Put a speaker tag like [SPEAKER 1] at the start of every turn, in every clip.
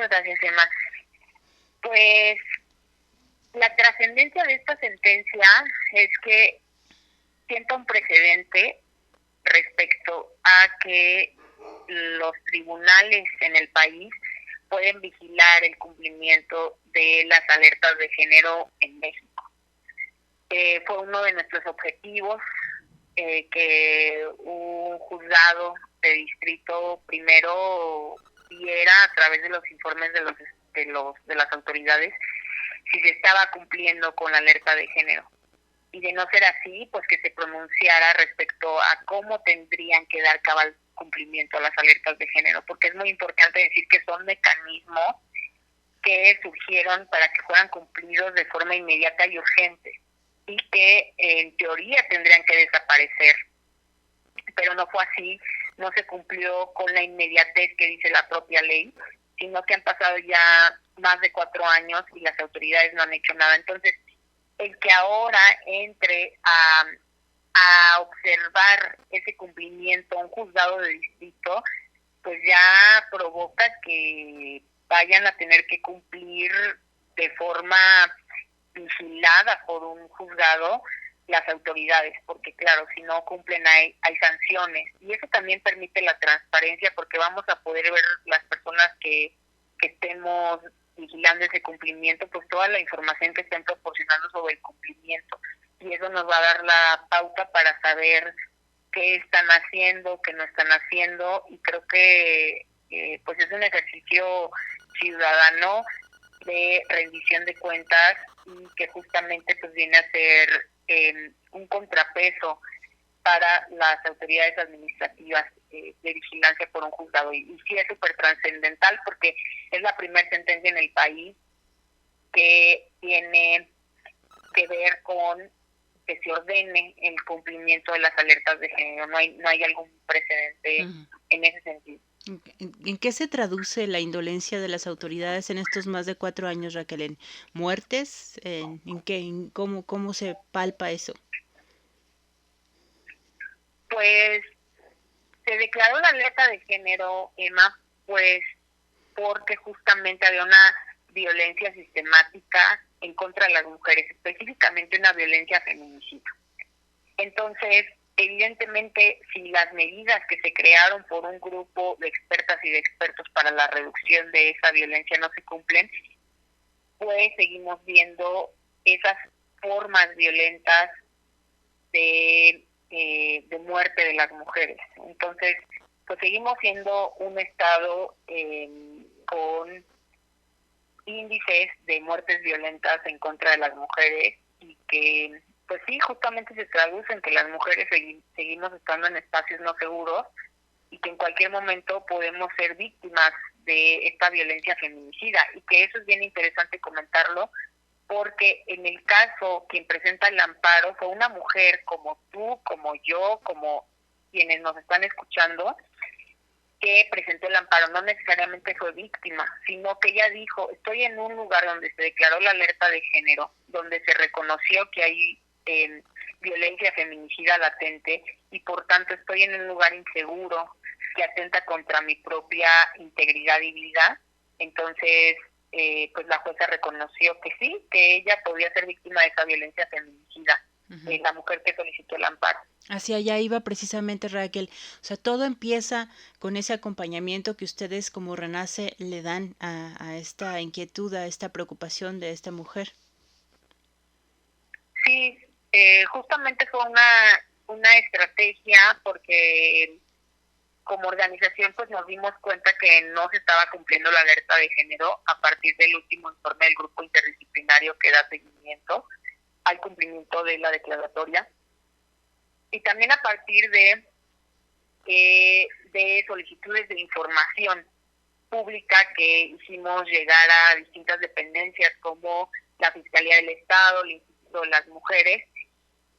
[SPEAKER 1] Muchas gracias, Emma. Pues la trascendencia de esta sentencia es que sienta un precedente respecto a que los tribunales en el país pueden vigilar el cumplimiento de las alertas de género en México. Fue uno de nuestros objetivos que un juzgado de distrito primero viera a través de los informes de las autoridades si se estaba cumpliendo con la alerta de género. Y de no ser así, pues que se pronunciara respecto a cómo tendrían que dar cabal cumplimiento a las alertas de género, porque es muy importante decir que son mecanismos que surgieron para que fueran cumplidos de forma inmediata y urgente, y que en teoría tendrían que desaparecer. Pero no fue así, no se cumplió con la inmediatez que dice la propia ley, sino que han pasado ya más de 4 años y las autoridades no han hecho nada. Entonces, el que ahora entre a observar ese cumplimiento un juzgado de distrito, pues ya provoca que vayan a tener que cumplir de forma vigilada por un juzgado las autoridades, porque claro, si no cumplen hay sanciones, y eso también permite la transparencia, porque vamos a poder ver las personas que estemos vigilando ese cumplimiento, pues toda la información que estén proporcionando sobre el cumplimiento, y eso nos va a dar la pauta para saber qué están haciendo, qué no están haciendo, y creo que pues es un ejercicio ciudadano de rendición de cuentas y que justamente pues viene a ser un contrapeso para las autoridades administrativas de vigilancia por un juzgado. Y sí es súper trascendental porque es la primera sentencia en el país que tiene que ver con que se ordene el cumplimiento de las alertas de género. No hay algún precedente en ese sentido.
[SPEAKER 2] ¿En qué se traduce la indolencia de las autoridades en estos más de 4 años, Raquel? ¿En muertes? ¿En qué? ¿Cómo se palpa eso?
[SPEAKER 1] Pues se declaró la alerta de género, Emma, pues porque justamente había una violencia sistemática en contra de las mujeres, específicamente una violencia feminicida. Entonces, evidentemente, si las medidas que se crearon por un grupo de expertas y de expertos para la reducción de esa violencia no se cumplen, pues seguimos viendo esas formas violentas de muerte de las mujeres. Entonces, pues seguimos siendo un estado con índices de muertes violentas en contra de las mujeres, y que pues sí, justamente se traduce en que las mujeres seguimos estando en espacios no seguros y que en cualquier momento podemos ser víctimas de esta violencia feminicida, y que eso es bien interesante comentarlo, porque en el caso quien presenta el amparo fue una mujer como tú, como yo, como quienes nos están escuchando, que presentó el amparo. No necesariamente fue víctima, sino que ella dijo: estoy en un lugar donde se declaró la alerta de género, donde se reconoció que hay violencia feminicida latente, y por tanto estoy en un lugar inseguro que atenta contra mi propia integridad y vida. Entonces, pues la jueza reconoció que sí, que ella podía ser víctima de esa violencia feminicida, la mujer que solicitó el amparo.
[SPEAKER 2] Hacia allá iba precisamente, Raquel. O sea, todo empieza con ese acompañamiento que ustedes como Renace le dan a esta inquietud, a esta preocupación de esta mujer.
[SPEAKER 1] Sí, justamente fue una estrategia, porque como organización pues nos dimos cuenta que no se estaba cumpliendo la alerta de género a partir del último informe del grupo interdisciplinario que da seguimiento al cumplimiento de la declaratoria, y también a partir de solicitudes de información pública que hicimos llegar a distintas dependencias como la Fiscalía del Estado, el Instituto de las Mujeres,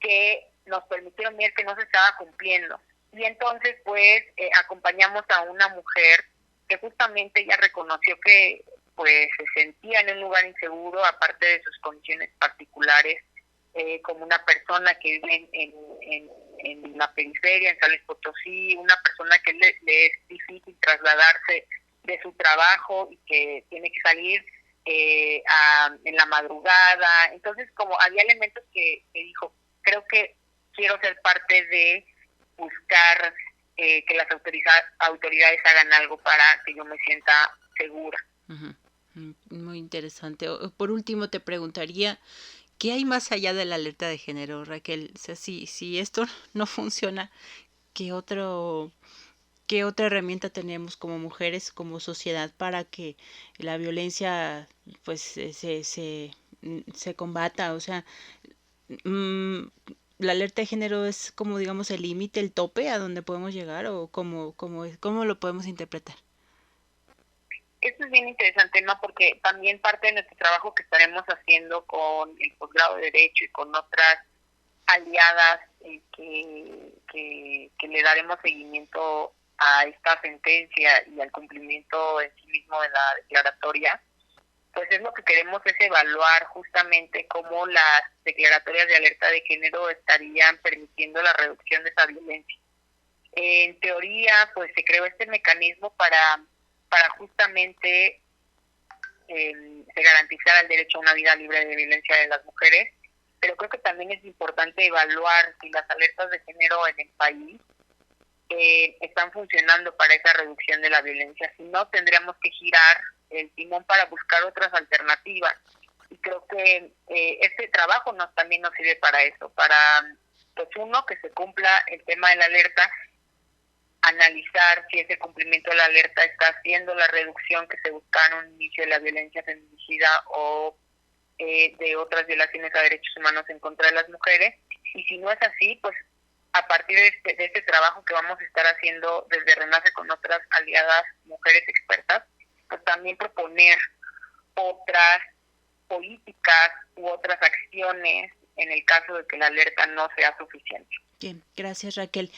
[SPEAKER 1] que nos permitieron ver que no se estaba cumpliendo. Y entonces pues acompañamos a una mujer que justamente ya reconoció que pues se sentía en un lugar inseguro, aparte de sus condiciones particulares, como una persona que vive en la periferia, en San Luis Potosí, una persona que le es difícil trasladarse de su trabajo y que tiene que salir en la madrugada. Entonces, como había elementos que dijo, creo que quiero ser parte de buscar que las autoridades hagan algo para que yo me sienta segura.
[SPEAKER 2] Uh-huh. Muy interesante. Por último, te preguntaría, ¿qué hay más allá de la alerta de género, Raquel? O sea, si esto no funciona, ¿qué otra herramienta tenemos como mujeres, como sociedad, para que la violencia pues se combata? O sea, la alerta de género es como, digamos, el límite, el tope a donde podemos llegar, o cómo lo podemos interpretar.
[SPEAKER 1] Esto es bien interesante, ¿no? Porque también parte de nuestro trabajo que estaremos haciendo con el posgrado de Derecho y con otras aliadas que le daremos seguimiento a esta sentencia y al cumplimiento en sí mismo de la declaratoria, pues es lo que queremos es evaluar justamente cómo las declaratorias de alerta de género estarían permitiendo la reducción de esa violencia. En teoría, pues se creó este mecanismo para justamente se garantizara el derecho a una vida libre de violencia de las mujeres, pero creo que también es importante evaluar si las alertas de género en el país están funcionando para esa reducción de la violencia. Si no, tendríamos que girar el timón para buscar otras alternativas. Y creo que este trabajo también nos sirve para eso, para, pues uno, que se cumpla el tema de la alerta, analizar si ese cumplimiento de la alerta está haciendo la reducción que se busca en un inicio de la violencia feminicida o de otras violaciones a derechos humanos en contra de las mujeres. Y si no es así, pues a partir de este trabajo que vamos a estar haciendo desde Renace con otras aliadas mujeres expertas, pues también proponer otras políticas u otras acciones en el caso de que la alerta no sea suficiente.
[SPEAKER 2] Bien, gracias, Raquel.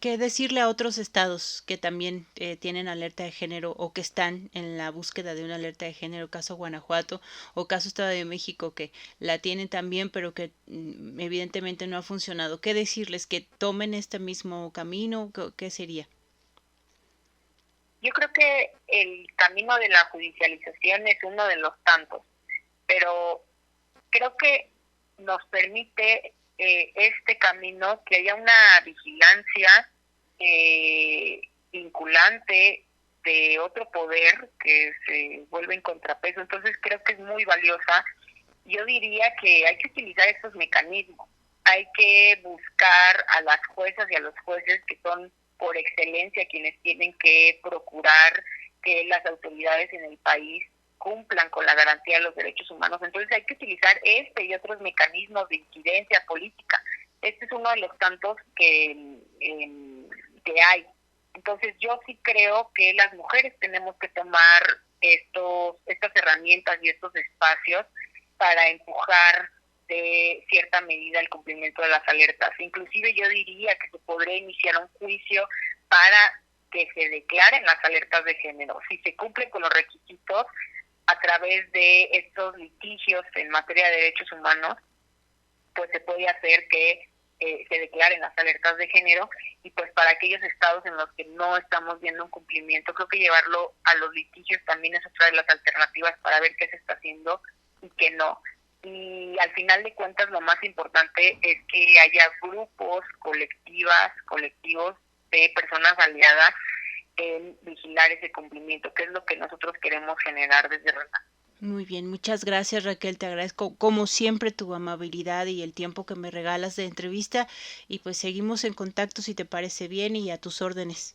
[SPEAKER 2] ¿Qué decirle a otros estados que también tienen alerta de género o que están en la búsqueda de una alerta de género, caso Guanajuato o caso Estado de México, que la tienen también pero que evidentemente no ha funcionado? ¿Qué decirles? ¿Que tomen este mismo camino? ¿Qué sería?
[SPEAKER 1] Yo creo que el camino de la judicialización es uno de los tantos, pero creo que nos permite este camino que haya una vigilancia vinculante de otro poder que se vuelve en contrapeso. Entonces creo que es muy valiosa. Yo diría que hay que utilizar estos mecanismos, hay que buscar a las juezas y a los jueces que son por excelencia quienes tienen que procurar que las autoridades en el país cumplan con la garantía de los derechos humanos. Entonces hay que utilizar este y otros mecanismos de incidencia política. Este es uno de los tantos que hay. Entonces yo sí creo que las mujeres tenemos que tomar estas herramientas y estos espacios para empujar de cierta medida el cumplimiento de las alertas. Inclusive yo diría que se podría iniciar un juicio para que se declaren las alertas de género. Si se cumplen con los requisitos, a través de estos litigios en materia de derechos humanos, pues se puede hacer que se declaren las alertas de género. Y pues para aquellos estados en los que no estamos viendo un cumplimiento, creo que llevarlo a los litigios también es otra de las alternativas para ver qué se está haciendo y qué no. Y al final de cuentas lo más importante es que haya grupos, colectivos de personas aliadas en vigilar ese cumplimiento, que es lo que nosotros queremos generar desde Renace.
[SPEAKER 2] Muy bien, muchas gracias, Raquel, te agradezco como siempre tu amabilidad y el tiempo que me regalas de entrevista, y pues seguimos en contacto si te parece bien, y a tus órdenes.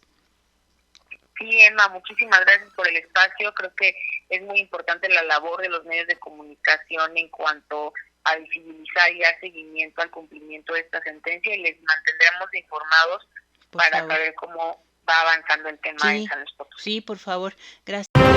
[SPEAKER 1] Sí, Emma, muchísimas gracias por el espacio. Creo que es muy importante la labor de los medios de comunicación en cuanto a visibilizar y dar seguimiento al cumplimiento de esta sentencia, y les mantendremos informados para saber cómo va avanzando el tema en San Luis Potosí.
[SPEAKER 2] Sí, por favor. Gracias.